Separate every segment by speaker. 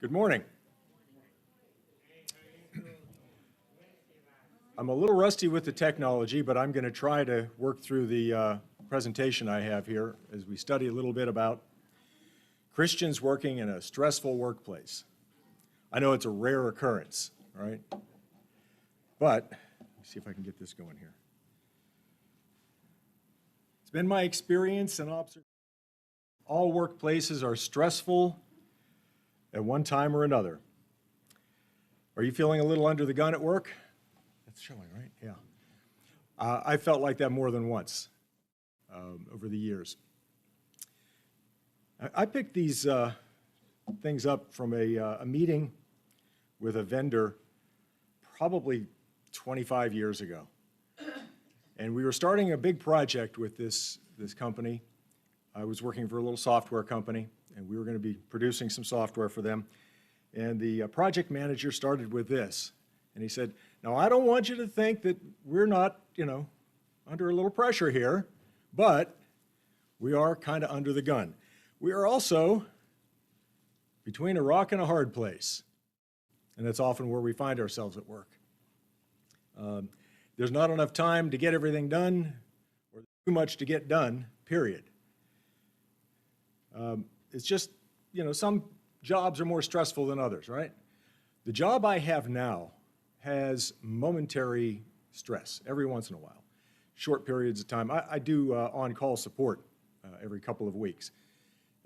Speaker 1: Good morning. I'm a little rusty with the technology, but I'm going to try to work through the presentation I have here as we study a little bit about Christians working in a stressful workplace. I know it's a rare occurrence, right? But let's see if I can get this going here. It's been my experience and observation. All workplaces are stressful at one time or another. Are you feeling a little under the gun at work? That's showing, right? Yeah. I felt like that more than once over the years. I picked these things up from a meeting with a vendor probably 25 years ago. And we were starting a big project with this company. I was working for a little software company, and we were going to be producing some software for them. And the project manager started with this. And he said, now, I don't want you to think that we're not, under a little pressure here, but we are kind of under the gun. We are also between a rock and a hard place. And that's often where we find ourselves at work. There's not enough time to get everything done, or too much to get done, period. It's just, some jobs are more stressful than others, right? The job I have now has momentary stress every once in a while, short periods of time. I do on-call support every couple of weeks.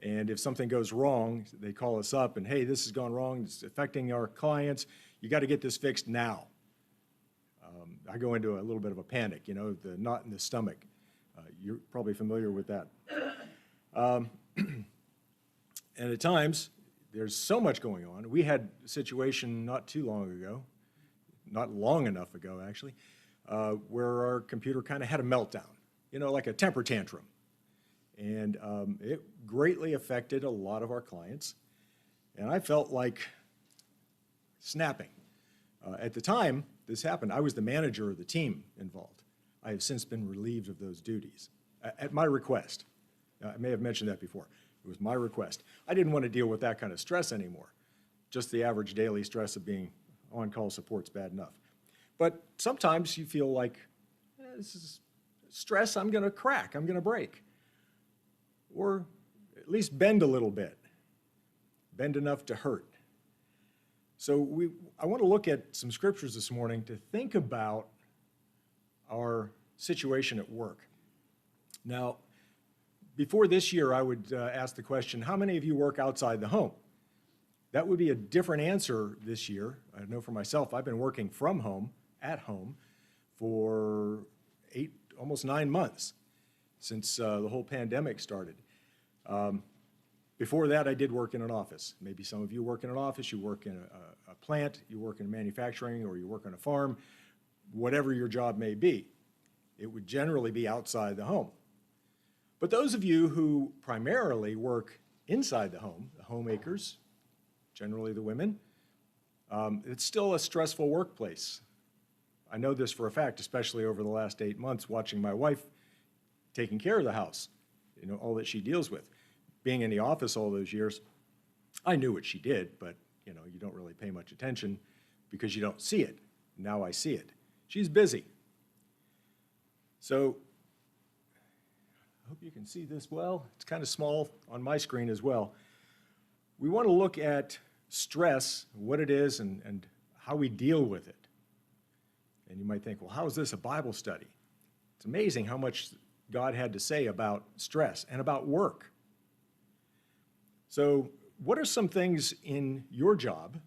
Speaker 1: And if something goes wrong, they call us up and, hey, this has gone wrong, it's affecting our clients, you got to get this fixed now. I go into a little bit of a panic, the knot in the stomach. You're probably familiar with that. And at times, there's so much going on. We had a situation not too long ago, not long enough ago, actually, where our computer kind of had a meltdown, like a temper tantrum. And it greatly affected a lot of our clients. And I felt like snapping. At the time this happened, I was the manager of the team involved. I have since been relieved of those duties at my request. I may have mentioned that before. It was my request. I didn't want to deal with that kind of stress anymore. Just the average daily stress of being on-call support's bad enough. But sometimes you feel like, this is stress I'm going to crack, I'm going to break. Or at least bend a little bit. Bend enough to hurt. So I want to look at some scriptures this morning to think about our situation at work. Now, before this year, I would ask the question, how many of you work outside the home? That would be a different answer this year. I know for myself, I've been working from home, at home, for almost 9 months since the whole pandemic started. Before that, I did work in an office. Maybe some of you work in an office, you work in a plant, you work in manufacturing, or you work on a farm, whatever your job may be. It would generally be outside the home. But those of you who primarily work inside the homemakers, generally the women, it's still a stressful workplace. I know this for a fact, especially over the last 8 months, watching my wife taking care of the house, all that she deals with. Being in the office all those years, I knew what she did, but you don't really pay much attention because you don't see it. Now I see it. She's busy. So I hope you can see this well. It's kind of small on my screen as well. We want to look at stress, what it is, and how we deal with it. And you might think, well, how is this a Bible study? It's amazing how much God had to say about stress and about work. So what are some things in your job,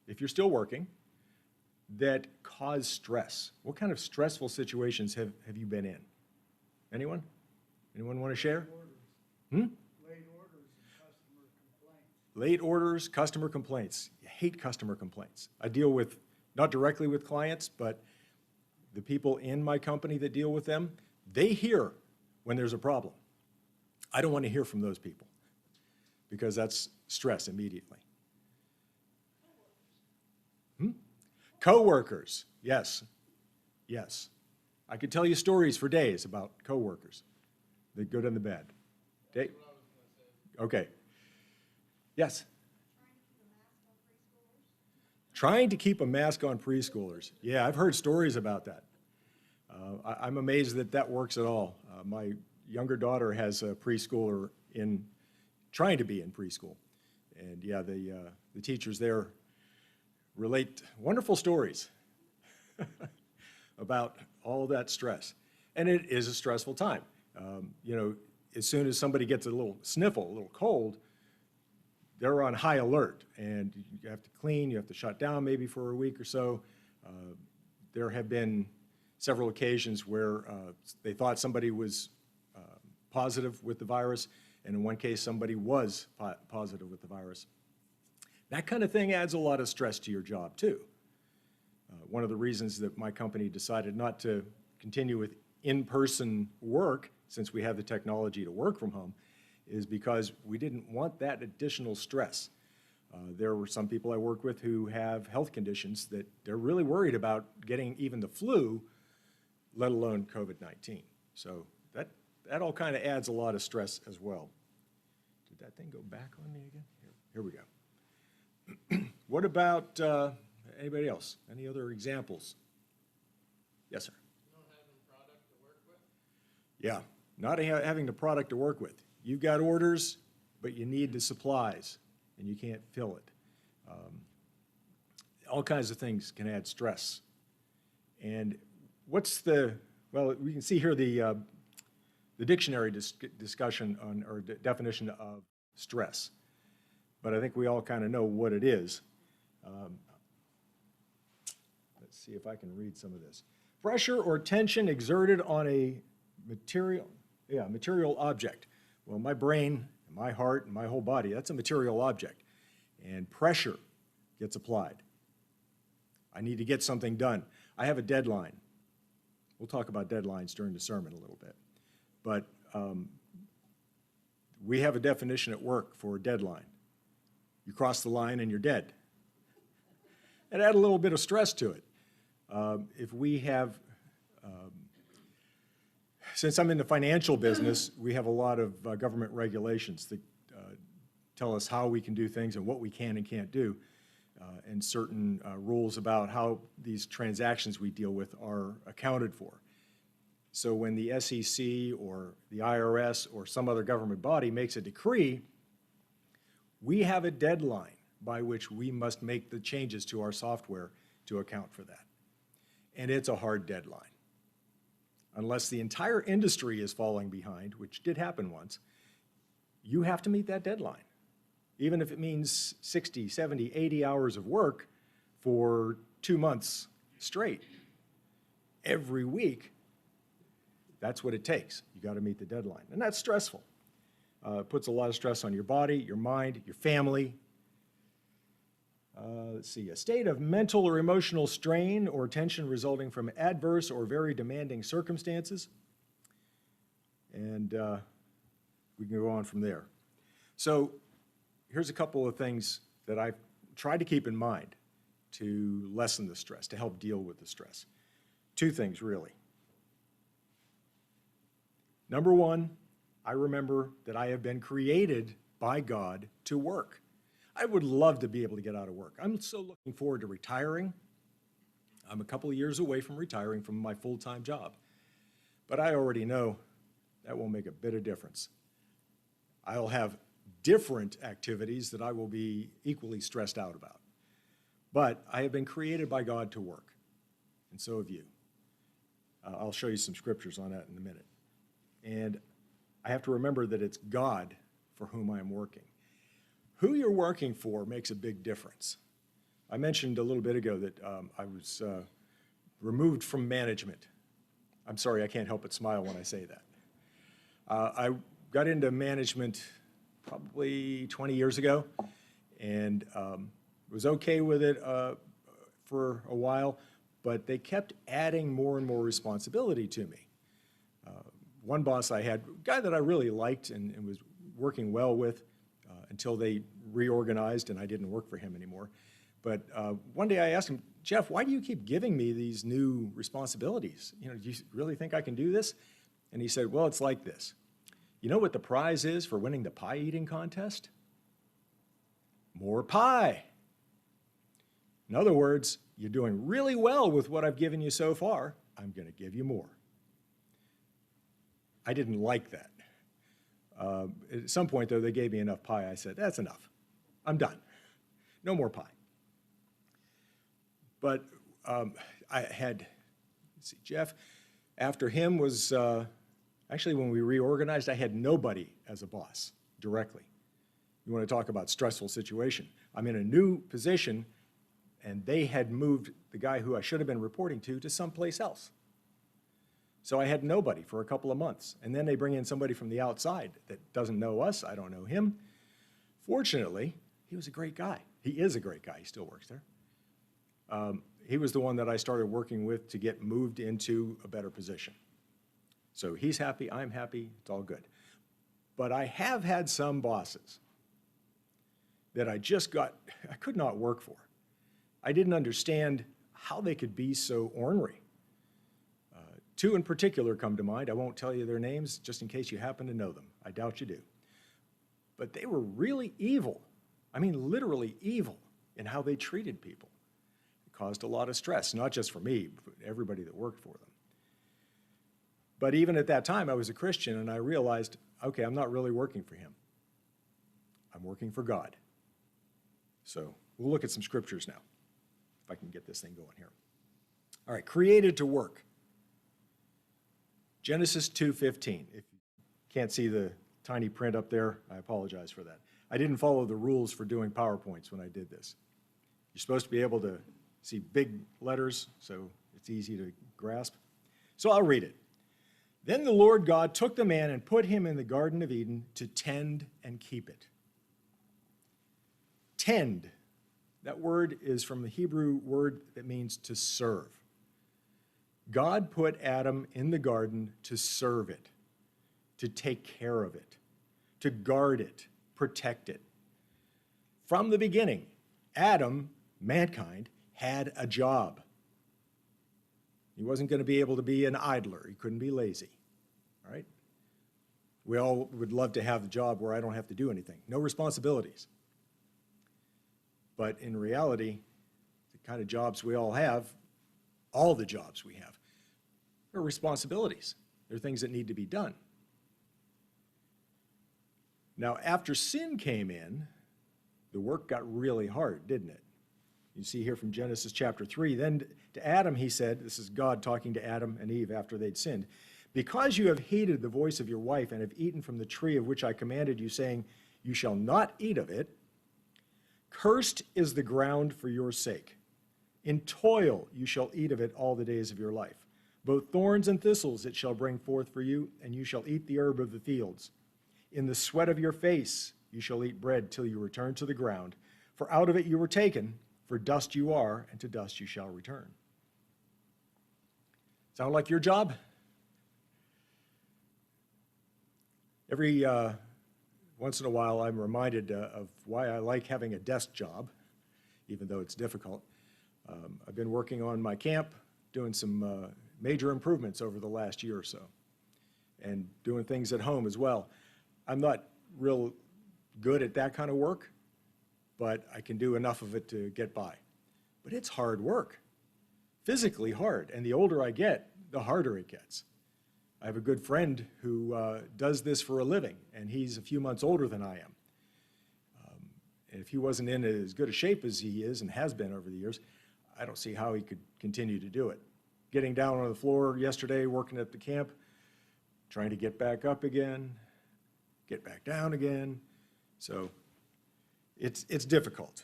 Speaker 1: if you're still working, that cause stress? What kind of stressful situations have you been in? Anyone? Anyone want to share?
Speaker 2: Late orders and customer complaints.
Speaker 1: Late orders, customer complaints. I hate customer complaints. I deal with, not directly with clients, but the people in my company that deal with them, they hear when there's a problem. I don't want to hear from those people because that's stress immediately. Coworkers, yes. I could tell you stories for days about coworkers, the good and the bad. Okay. Yes? Trying to keep a mask on preschoolers. Yeah, I've heard stories about that. I'm amazed that that works at all. My younger daughter has a preschooler trying to be in preschool. And yeah, the teachers there relate wonderful stories about all that stress. And it is a stressful time. You know, as soon as somebody gets a little sniffle, a little cold, they're on high alert, and you have to clean, you have to shut down maybe for a week or so. There have been several occasions where they thought somebody was positive with the virus, and in one case somebody was positive with the virus. That kind of thing adds a lot of stress to your job too. One of the reasons that my company decided not to continue with in-person work, since we have the technology to work from home, is because we didn't want that additional stress. There were some people I work with who have health conditions that they're really worried about getting even the flu, let alone COVID-19. So that all kind of adds a lot of stress as well. Did that thing go back on me again? Here we go. What about anybody else? Any other examples? Yes, sir.
Speaker 2: Not having product to work with?
Speaker 1: Yeah, not having the product to work with. You've got orders, but you need the supplies, and you can't fill it. All kinds of things can add stress. And well, we can see here the dictionary discussion on, or definition of stress. But I think we all kind of know what it is. Let's see if I can read some of this. Pressure or tension exerted on a material object. Well, my brain, my heart, and my whole body, that's a material object. And pressure gets applied. I need to get something done. I have a deadline. We'll talk about deadlines during the sermon a little bit. But we have a definition at work for a deadline. You cross the line and you're dead. And add a little bit of stress to it. If we have since I'm in the financial business, we have a lot of government regulations that tell us how we can do things and what we can and can't do, and certain rules about how these transactions we deal with are accounted for. So when the SEC or the IRS or some other government body makes a decree, we have a deadline by which we must make the changes to our software to account for that. And it's a hard deadline. Unless the entire industry is falling behind, which did happen once, you have to meet that deadline. Even if it means 60, 70, 80 hours of work for 2 months straight. Every week, that's what it takes. You got to meet the deadline. And that's stressful. It puts a lot of stress on your body, your mind, your family. Let's see, a state of mental or emotional strain or tension resulting from adverse or very demanding circumstances. And we can go on from there. So here's a couple of things that I've tried to keep in mind to lessen the stress, to help deal with the stress. 2 things, really. Number 1, I remember that I have been created by God to work. I would love to be able to get out of work. I'm so looking forward to retiring. I'm a couple of years away from retiring from my full-time job. But I already know that won't make a bit of difference. I'll have different activities that I will be equally stressed out about. But I have been created by God to work, and so have you. I'll show you some scriptures on that in a minute. And I have to remember that it's God for whom I am working. Who you're working for makes a big difference. I mentioned a little bit ago that I was removed from management. I'm sorry, I can't help but smile when I say that. I got into management probably 20 years ago and was okay with it for a while, but they kept adding more and more responsibility to me. One boss I had, a guy that I really liked and was working well with, until they reorganized and I didn't work for him anymore. But one day I asked him, Jeff, why do you keep giving me these new responsibilities? You know, do you really think I can do this? And he said, well, it's like this. You know what the prize is for winning the pie eating contest? More pie. In other words, you're doing really well with what I've given you so far. I'm going to give you more. I didn't like that. At some point, though, they gave me enough pie. I said, that's enough. I'm done. No more pie. But I had, let's see, Jeff, after him was, actually when we reorganized, I had nobody as a boss directly. You want to talk about stressful situation. I'm in a new position, and they had moved the guy who I should have been reporting to someplace else. So I had nobody for a couple of months. And then they bring in somebody from the outside that doesn't know us. I don't know him. Fortunately, he was a great guy. He is a great guy. He still works there. He was the one that I started working with to get moved into a better position. So he's happy, I'm happy, it's all good. But I have had some bosses that I could not work for. I didn't understand how they could be so ornery. Two in particular come to mind. I won't tell you their names just in case you happen to know them. I doubt you do. But they were really evil. I mean, literally evil in how they treated people. It caused a lot of stress, not just for me, but everybody that worked for them. But even at that time, I was a Christian, and I realized, okay, I'm not really working for him. I'm working for God. So we'll look at some scriptures now, if I can get this thing going here. All right, created to work. Genesis 2:15. If you can't see the tiny print up there, I apologize for that. I didn't follow the rules for doing PowerPoints when I did this. You're supposed to be able to see big letters, so it's easy to grasp. So I'll read it. Then the Lord God took the man and put him in the Garden of Eden to tend and keep it. Tend, that word is from the Hebrew word that means to serve. God put Adam in the garden to serve it, to take care of it, to guard it, protect it. From the beginning, Adam, mankind, had a job. He wasn't going to be able to be an idler. He couldn't be lazy, all right? We all would love to have a job where I don't have to do anything, no responsibilities. But in reality, the kind of jobs we all have, all the jobs we have, are responsibilities. They're things that need to be done. Now, after sin came in, the work got really hard, didn't it? You see here from Genesis chapter 3, then to Adam he said, this is God talking to Adam and Eve after they'd sinned, because you have hated the voice of your wife and have eaten from the tree of which I commanded you, saying, you shall not eat of it, cursed is the ground for your sake. In toil you shall eat of it all the days of your life. Both thorns and thistles it shall bring forth for you, and you shall eat the herb of the fields. In the sweat of your face you shall eat bread till you return to the ground. For out of it you were taken, for dust you are, and to dust you shall return. Sound like your job? Every once in a while I'm reminded of why I like having a desk job, even though it's difficult. I've been working on my camp, doing some major improvements over the last year or so, and doing things at home as well. I'm not real good at that kind of work, but I can do enough of it to get by. But it's hard work, physically hard, and the older I get, the harder it gets. I have a good friend who does this for a living, and he's a few months older than I am. And if he wasn't in as good a shape as he is and has been over the years, I don't see how he could continue to do it. Getting down on the floor yesterday, working at the camp, trying to get back up again, get back down again. So it's difficult.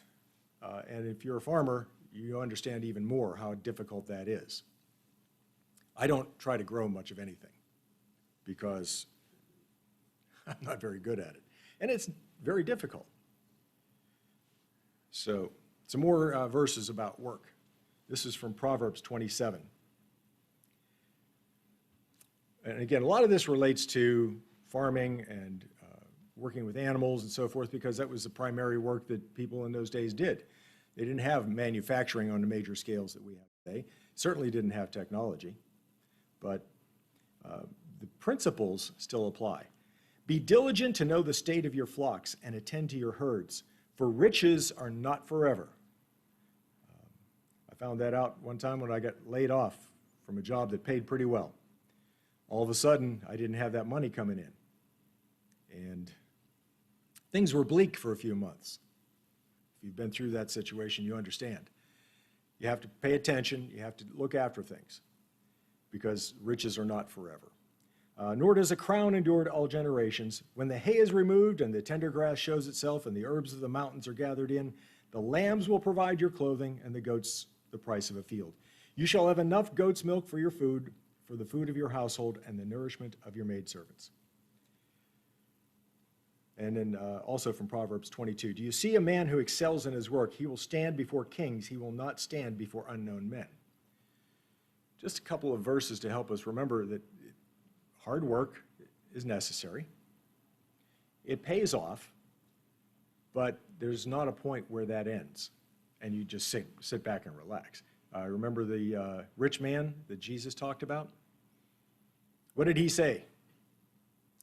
Speaker 1: And if you're a farmer, you understand even more how difficult that is. I don't try to grow much of anything because I'm not very good at it. And it's very difficult. So some more verses about work. This is from Proverbs 27. And again, a lot of this relates to farming and working with animals and so forth, because that was the primary work that people in those days did. They didn't have manufacturing on the major scales that we have today. Certainly didn't have technology, but the principles still apply. Be diligent to know the state of your flocks and attend to your herds, for riches are not forever. found that out one time when I got laid off from a job that paid pretty well. All of a sudden, I didn't have that money coming in. And things were bleak for a few months. If you've been through that situation, you understand. You have to pay attention. You have to look after things because riches are not forever. Nor does a crown endure to all generations. When the hay is removed and the tender grass shows itself and the herbs of the mountains are gathered in, the lambs will provide your clothing and the goats the price of a field. You shall have enough goat's milk for your food, for the food of your household and the nourishment of your maidservants. And then also from Proverbs 22, do you see a man who excels in his work? He will stand before kings. He will not stand before unknown men. Just a couple of verses to help us remember that hard work is necessary. It pays off, but there's not a point where that ends and you just sit back and relax. Remember the rich man that Jesus talked about? What did he say?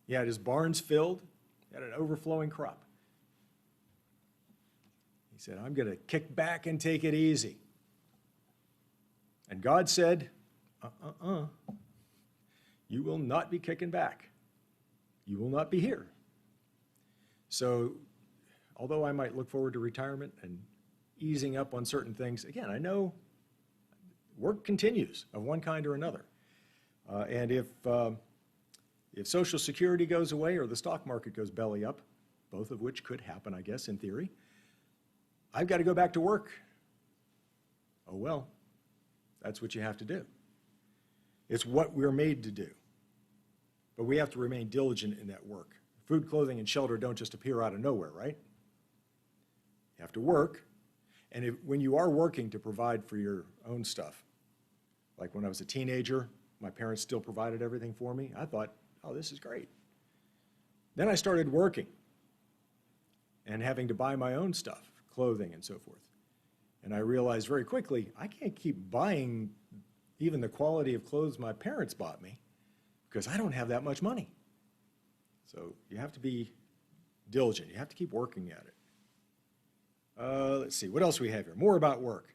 Speaker 1: He had his barns filled, he had an overflowing crop. He said, I'm going to kick back and take it easy. And God said, you will not be kicking back. You will not be here. So, although I might look forward to retirement and easing up on certain things, again, I know work continues of one kind or another. And if Social Security goes away or the stock market goes belly up, both of which could happen, I guess, in theory, I've got to go back to work. Oh, well, that's what you have to do. It's what we're made to do. But we have to remain diligent in that work. Food, clothing, and shelter don't just appear out of nowhere, right? You have to work. And when you are working to provide for your own stuff, like when I was a teenager, my parents still provided everything for me. I thought, oh, this is great. Then I started working and having to buy my own stuff, clothing and so forth. And I realized very quickly, I can't keep buying even the quality of clothes my parents bought me because I don't have that much money. So you have to be diligent. You have to keep working at it. Let's see, what else we have here? More about work.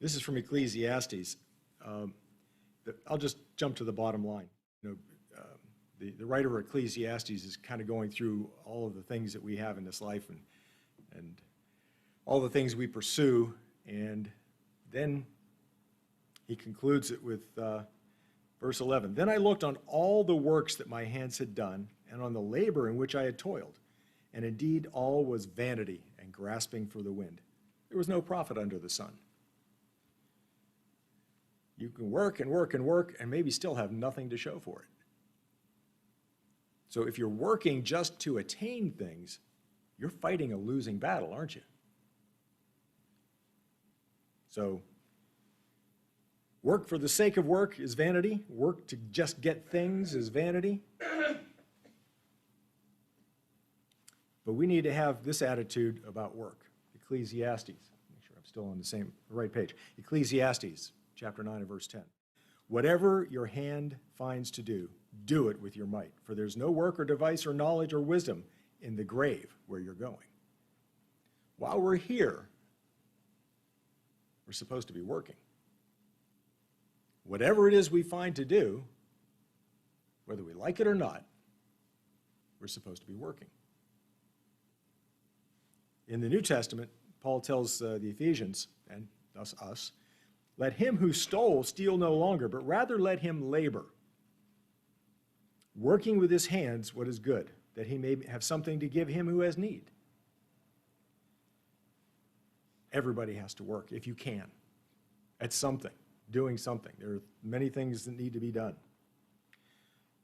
Speaker 1: This is from Ecclesiastes. I'll just jump to the bottom line. The writer of Ecclesiastes is kind of going through all of the things that we have in this life and all the things we pursue, and then he concludes it with verse 11. Then I looked on all the works that my hands had done, and on the labor in which I had toiled, and indeed all was vanity and grasping for the wind. There was no profit under the sun. You can work and work and work and maybe still have nothing to show for it. So if you're working just to attain things, you're fighting a losing battle, aren't you? So work for the sake of work is vanity. Work to just get things is vanity. But we need to have this attitude about work. Ecclesiastes, make sure I'm still on the right page. Ecclesiastes, chapter 9 and verse 10. Whatever your hand finds to do, do it with your might, for there's no work or device or knowledge or wisdom in the grave where you're going. While we're here, we're supposed to be working. Whatever it is we find to do, whether we like it or not, we're supposed to be working. In the New Testament, Paul tells the Ephesians, and thus us, let him who stole steal no longer, but rather let him labor, working with his hands what is good, that he may have something to give him who has need. Everybody has to work, if you can, at something, doing something. There are many things that need to be done.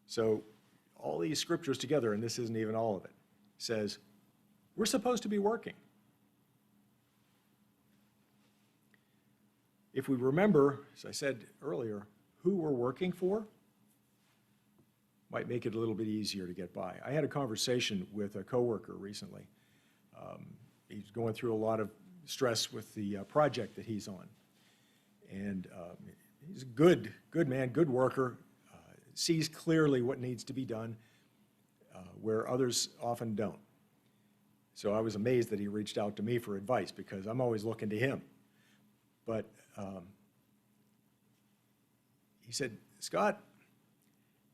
Speaker 1: So all these scriptures together, and this isn't even all of it, says we're supposed to be working. If we remember, as I said earlier, who we're working for, might make it a little bit easier to get by. I had a conversation with a coworker recently. He's going through a lot of stress with the project that he's on. And he's a good man, good worker, sees clearly what needs to be done where others often don't. So I was amazed that he reached out to me for advice because I'm always looking to him. But he said, Scott,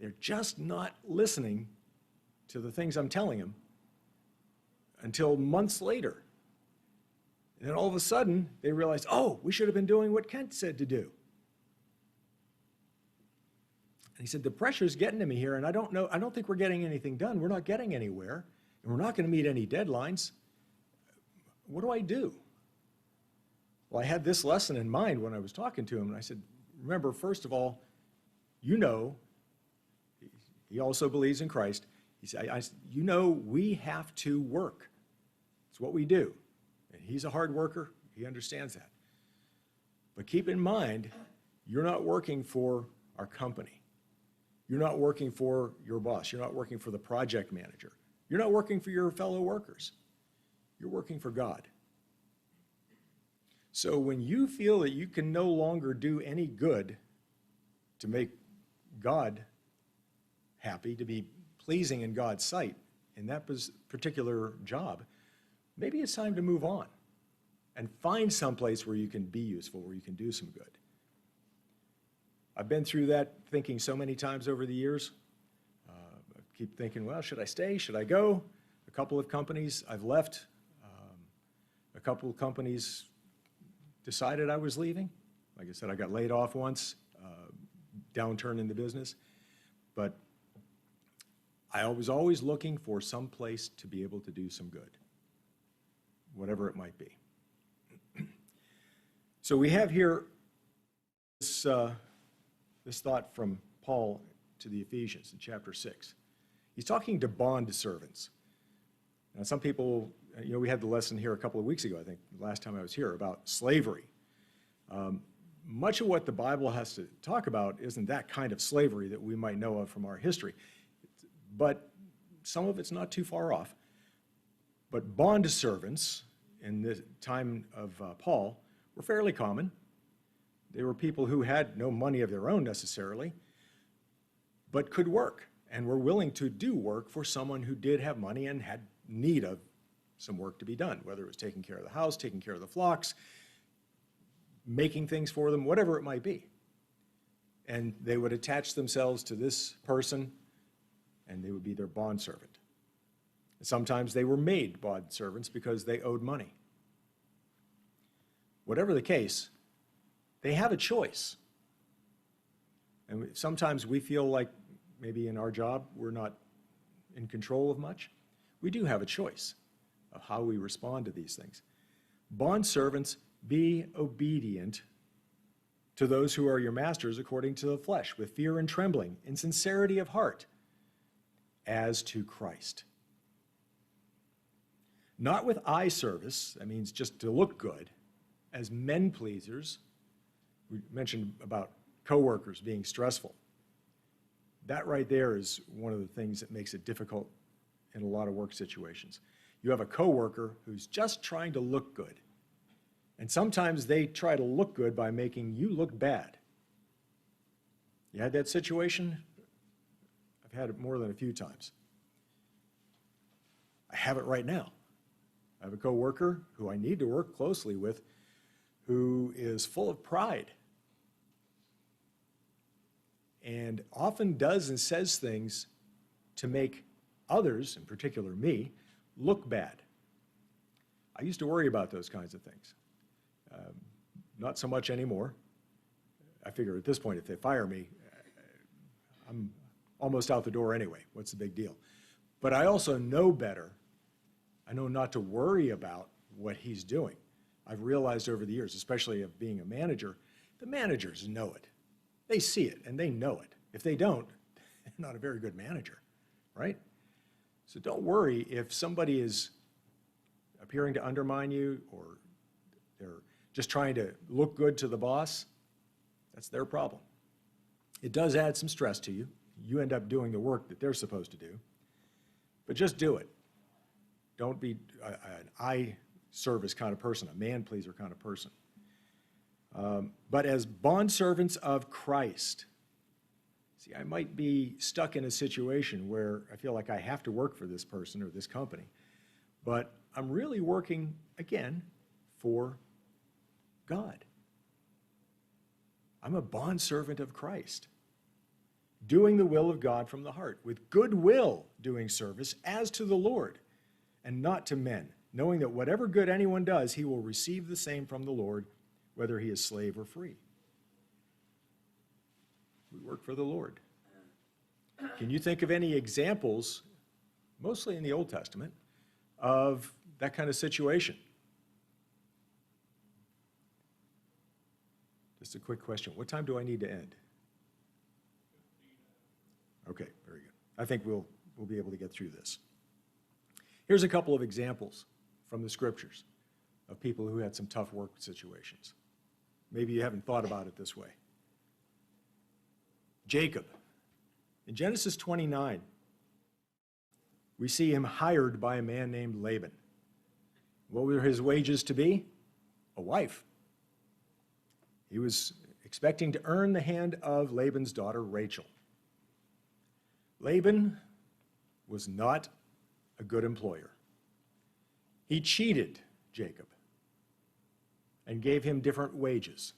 Speaker 1: they're just not listening to the things I'm telling them until months later. And then all of a sudden, they realized, oh, we should have been doing what Kent said to do. And he said, the pressure's getting to me here, and I don't think we're getting anything done. We're not getting anywhere, and we're not going to meet any deadlines. What do I do? Well, I had this lesson in mind when I was talking to him, and I said, remember, first of all, you know, he also believes in Christ. He said, you know, we have to work. It's what we do. And he's a hard worker. He understands that. But keep in mind, you're not working for our company. You're not working for your boss. You're not working for the project manager. You're not working for your fellow workers. You're working for God. So when you feel that you can no longer do any good to make God happy, to be pleasing in God's sight in that particular job, maybe it's time to move on and find some place where you can be useful, where you can do some good. I've been through that thinking so many times over the years. I keep thinking, well, should I stay? Should I go? A couple of companies I've left. A couple of companies decided I was leaving. Like I said, I got laid off once, downturn in the business. But I was always looking for some place to be able to do some good, whatever it might be. So we have here this thought from Paul to the Ephesians in chapter 6. He's talking to bond servants. Now, some people, we had the lesson here a couple of weeks ago, I think, last time I was here, about slavery. Much of what the Bible has to talk about isn't that kind of slavery that we might know of from our history, but some of it's not too far off. But bond servants in the time of Paul were fairly common. They were people who had no money of their own necessarily, but could work and were willing to do work for someone who did have money and had need of some work to be done, whether it was taking care of the house, taking care of the flocks, making things for them, whatever it might be. And they would attach themselves to this person, and they would be their bondservant. Sometimes they were made bondservants because they owed money. Whatever the case, they have a choice. And sometimes we feel like maybe in our job we're not in control of much. We do have a choice of how we respond to these things. Bondservants, be obedient to those who are your masters according to the flesh, with fear and trembling, in sincerity of heart, as to Christ. Not with eye service, that means just to look good, as men pleasers. We mentioned about coworkers being stressful. That right there is one of the things that makes it difficult in a lot of work situations. You have a coworker who's just trying to look good. And sometimes they try to look good by making you look bad. You had that situation? I've had it more than a few times. I have it right now. I have a coworker who I need to work closely with who is full of pride and often does and says things to make others, in particular me, look bad. I used to worry about those kinds of things. Not so much anymore. I figure at this point, if they fire me, I'm almost out the door anyway. What's the big deal? But I also know better. I know not to worry about what he's doing. I've realized over the years, especially of being a manager, the managers know it. They see it and they know it. If they don't, they're not a very good manager, right? So don't worry if somebody is appearing to undermine you or they're just trying to look good to the boss. That's their problem. It does add some stress to you. You end up doing the work that they're supposed to do. But just do it. Don't be an eye service kind of person, a man pleaser kind of person. But as bondservants of Christ. See, I might be stuck in a situation where I feel like I have to work for this person or this company, but I'm really working, again, for God. I'm a bondservant of Christ, doing the will of God from the heart, with good will doing service as to the Lord and not to men, knowing that whatever good anyone does, he will receive the same from the Lord, whether he is slave or free. We work for the Lord. Can you think of any examples, mostly in the Old Testament, of that kind of situation? Just a quick question. What time do I need to end? Okay, very good. I think we'll be able to get through this. Here's a couple of examples from the scriptures of people who had some tough work situations. Maybe you haven't thought about it this way. Jacob. In Genesis 29, we see him hired by a man named Laban. What were his wages to be? A wife. He was expecting to earn the hand of Laban's daughter, Rachel. Laban was not a good employer. He cheated Jacob and gave him different wages,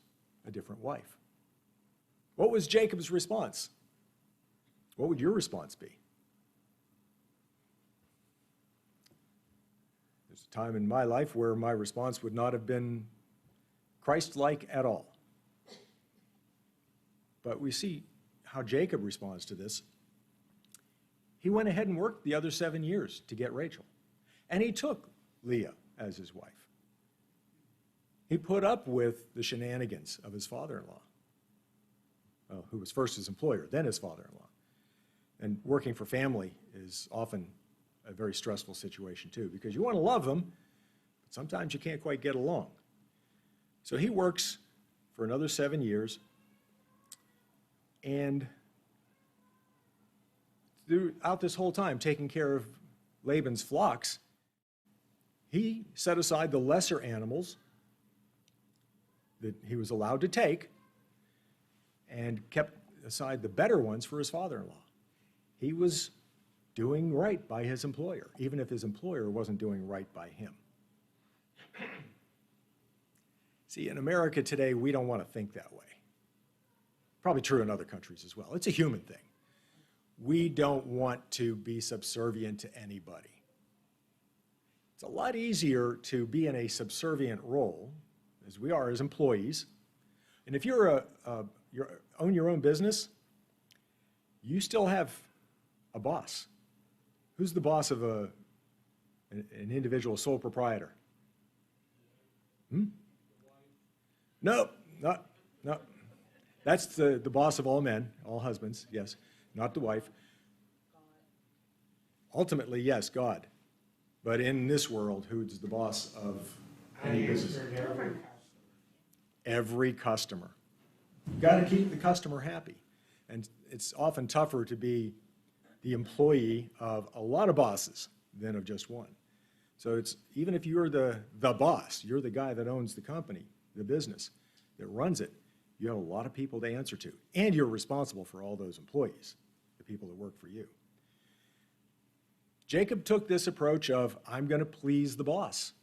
Speaker 1: a different wife. What was Jacob's response? What would your response be? There's a time in my life where my response would not have been Christ-like at all. But we see how Jacob responds to this. He went ahead and worked the other 7 years to get Rachel. And he took Leah as his wife. He put up with the shenanigans of his father-in-law, who was first his employer, then his father-in-law. And working for family is often a very stressful situation too, because you want to love them, but sometimes you can't quite get along. So he works for another 7 years, and throughout this whole time, taking care of Laban's flocks, he set aside the lesser animals that he was allowed to take and kept aside the better ones for his father-in-law. He was doing right by his employer, even if his employer wasn't doing right by him. See, in America today, we don't want to think that way. Probably true in other countries as well. It's a human thing. We don't want to be subservient to anybody. It's a lot easier to be in a subservient role, as we are as employees. And if you own your own business, you still have a boss. Who's the boss of an individual sole proprietor? No. That's the boss of all men, all husbands, yes, not the wife. Ultimately, yes, God. But in this world, who's the boss of any business? Every customer. You've got to keep the customer happy. And it's often tougher to be the employee of a lot of bosses than of just one. So it's, even if you're the boss, you're the guy that owns the company, the business that runs it, you have a lot of people to answer to. And you're responsible for all those employees, the people that work for you. Jacob took this approach of, I'm going to please the boss.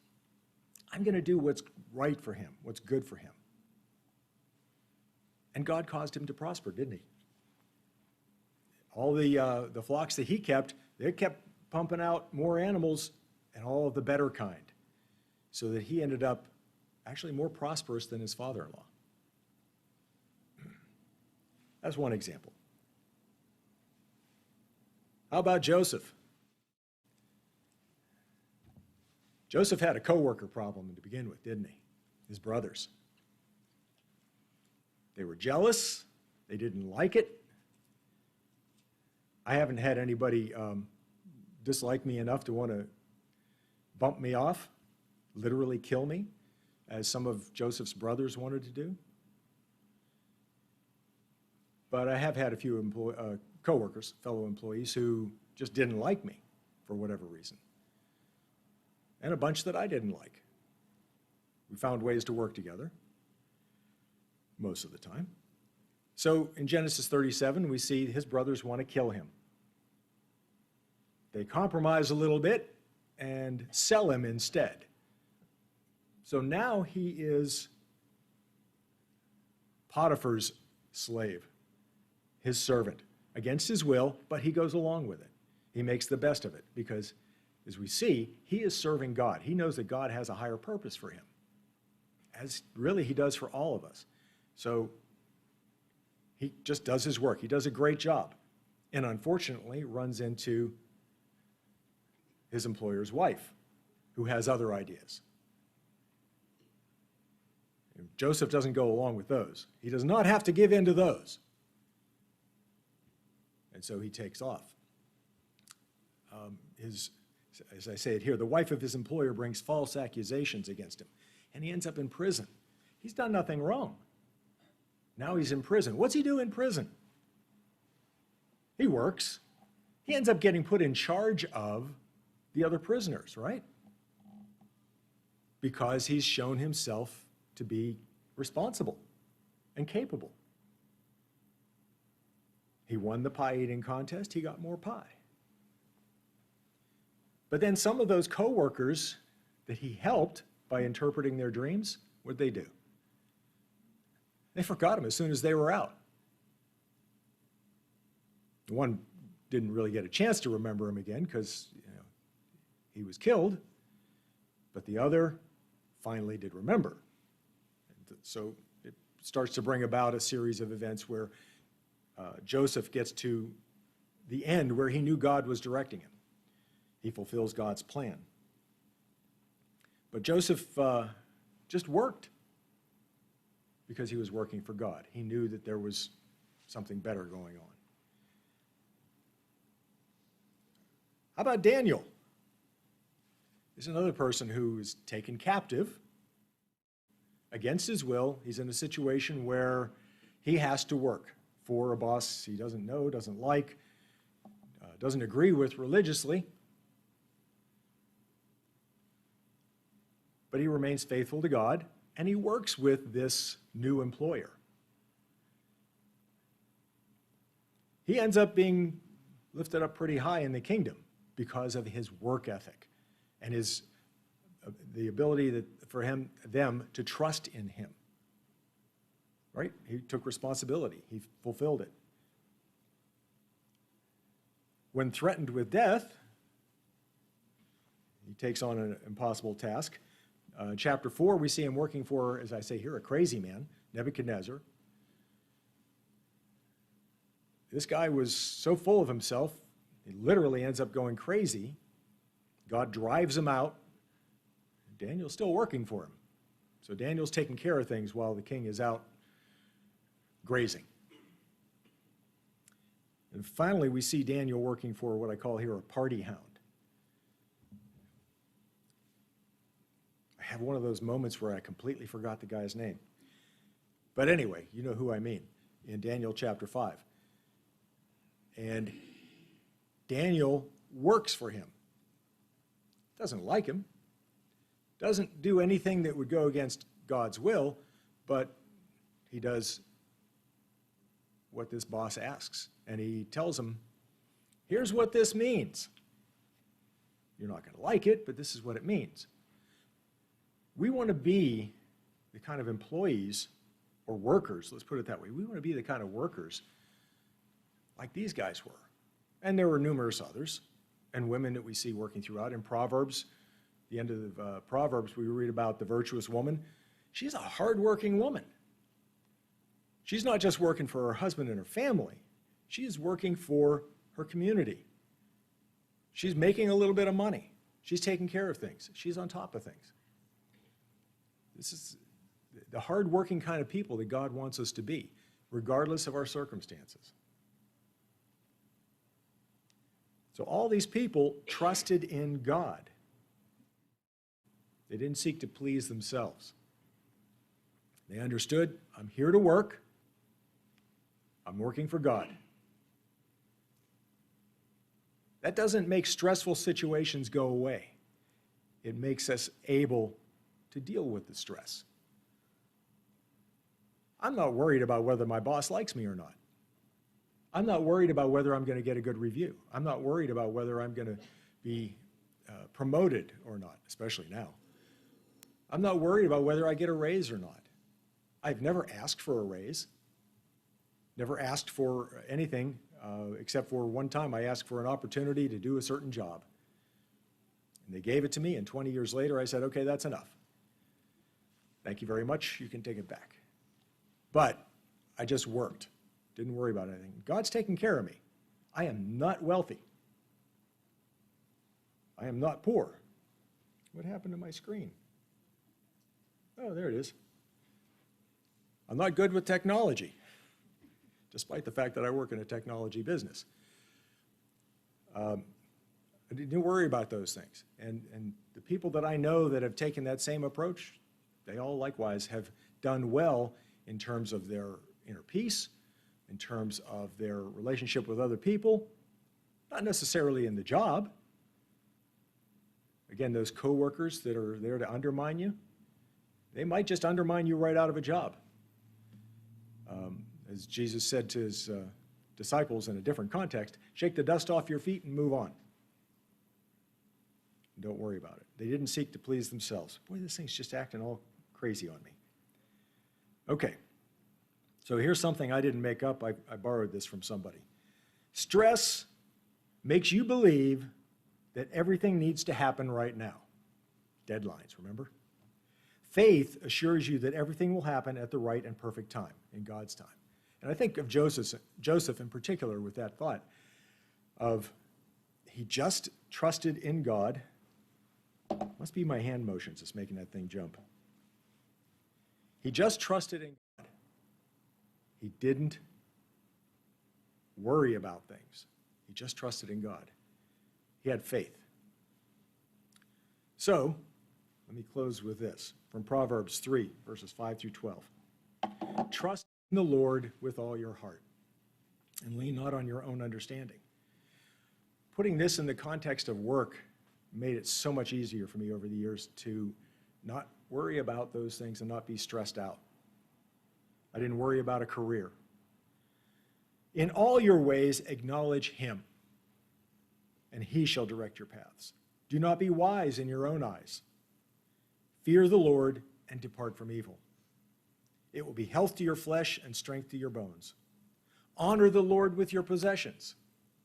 Speaker 1: I'm going to do what's right for him, what's good for him. And God caused him to prosper, didn't he? All the flocks that he kept, they kept pumping out more animals and all of the better kind, so that he ended up actually more prosperous than his father-in-law. That's one example. How about Joseph? Joseph had a coworker problem to begin with, didn't he? His brothers. They were jealous. They didn't like it. I haven't had anybody dislike me enough to want to bump me off, literally kill me, as some of Joseph's brothers wanted to do. But I have had a few coworkers, fellow employees, who just didn't like me for whatever reason. And a bunch that I didn't like. We found ways to work together, most of the time. So in Genesis 37, we see his brothers want to kill him. They compromise a little bit and sell him instead. So now he is Potiphar's slave, his servant, against his will, but he goes along with it. He makes the best of it because, as we see, he is serving God. He knows that God has a higher purpose for him, as really he does for all of us. So he just does his work. He does a great job, and unfortunately runs into his employer's wife, who has other ideas. And Joseph doesn't go along with those. He does not have to give in to those. And so he takes off. As I say it here, the wife of his employer brings false accusations against him, and he ends up in prison. He's done nothing wrong. Now he's in prison. What's he do in prison? He works. He ends up getting put in charge of the other prisoners, right? Because he's shown himself to be responsible and capable. He won the pie eating contest. He got more pie. But then some of those co-workers that he helped by interpreting their dreams, what'd they do? They forgot him as soon as they were out. One didn't really get a chance to remember him again because he was killed, but the other finally did remember. So it starts to bring about a series of events where Joseph gets to the end where he knew God was directing him. He fulfills God's plan. But Joseph just worked because he was working for God. He knew that there was something better going on. How about Daniel? He's another person who is taken captive against his will. He's in a situation where he has to work for a boss he doesn't know, doesn't like, doesn't agree with religiously. But he remains faithful to God, and he works with this new employer. He ends up being lifted up pretty high in the kingdom because of his work ethic and the ability for them to trust in him. Right? He took responsibility. He fulfilled it. When threatened with death, he takes on an impossible task. In chapter 4, we see him working for, as I say here, a crazy man, Nebuchadnezzar. This guy was so full of himself, he literally ends up going crazy. God drives him out. Daniel's still working for him. So Daniel's taking care of things while the king is out grazing. And finally, we see Daniel working for what I call here a party hound. I have one of those moments where I completely forgot the guy's name. But anyway, you know who I mean, in Daniel chapter 5. And Daniel works for him. Doesn't like him. Doesn't do anything that would go against God's will, but he does what this boss asks. And he tells him, here's what this means. You're not going to like it, but this is what it means. We want to be the kind of employees or workers, let's put it that way. We want to be the kind of workers like these guys were. And there were numerous others, and women that we see working throughout. In Proverbs, the end of Proverbs, we read about the virtuous woman. She's a hardworking woman. She's not just working for her husband and her family. She is working for her community. She's making a little bit of money. She's taking care of things. She's on top of things. This is the hardworking kind of people that God wants us to be, regardless of our circumstances. So all these people trusted in God. They didn't seek to please themselves. They understood, I'm here to work. I'm working for God. That doesn't make stressful situations go away. It makes us able to deal with the stress. I'm not worried about whether my boss likes me or not. I'm not worried about whether I'm going to get a good review. I'm not worried about whether I'm going to be promoted or not, especially now. I'm not worried about whether I get a raise or not. I've never asked for a raise, never asked for anything, except for one time I asked for an opportunity to do a certain job. And they gave it to me, and 20 years later I said, okay, that's enough. Thank you very much, you can take it back. But I just worked, didn't worry about anything. God's taking care of me. I am not wealthy. I am not poor. What happened to my screen? Oh, there it is. I'm not good with technology, despite the fact that I work in a technology business. I didn't worry about those things. And the people that I know that have taken that same approach, they all likewise have done well in terms of their inner peace, in terms of their relationship with other people, not necessarily in the job. Again, those coworkers that are there to undermine you, they might just undermine you right out of a job. As Jesus said to his disciples in a different context, shake the dust off your feet and move on. Don't worry about it. They didn't seek to please themselves. Boy, this thing's just acting all crazy on me. Okay, so here's something I didn't make up. I borrowed this from somebody. Stress makes you believe that everything needs to happen right now. Deadlines, remember? Faith assures you that everything will happen at the right and perfect time, in God's time. And I think of Joseph in particular with that thought of he just trusted in God. Must be my hand motions that's making that thing jump. He just trusted in God. He didn't worry about things. He just trusted in God. He had faith. So, let me close with this from Proverbs 3, verses 5 through 12. Trust in the Lord with all your heart, and lean not on your own understanding. Putting this in the context of work made it so much easier for me over the years to not worry about those things and not be stressed out. I didn't worry about a career. In all your ways, acknowledge him, and he shall direct your paths. Do not be wise in your own eyes. Fear the Lord and depart from evil. It will be health to your flesh and strength to your bones. Honor the Lord with your possessions,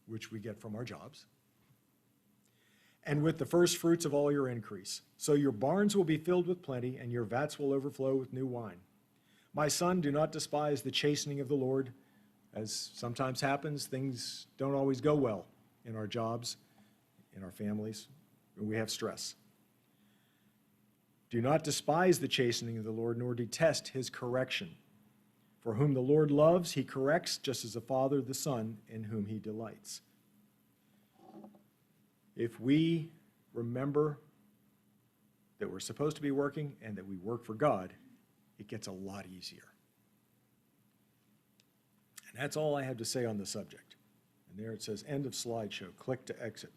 Speaker 1: which we get from our jobs, and with the first fruits of all your increase. So your barns will be filled with plenty, and your vats will overflow with new wine. My son, do not despise the chastening of the Lord. As sometimes happens, things don't always go well in our jobs, in our families, when we have stress. Do not despise the chastening of the Lord, nor detest his correction. For whom the Lord loves, he corrects, just as a father the son in whom he delights. If we remember that we're supposed to be working and that we work for God, it gets a lot easier. And that's all I have to say on the subject. And there it says, end of slideshow. Click to exit.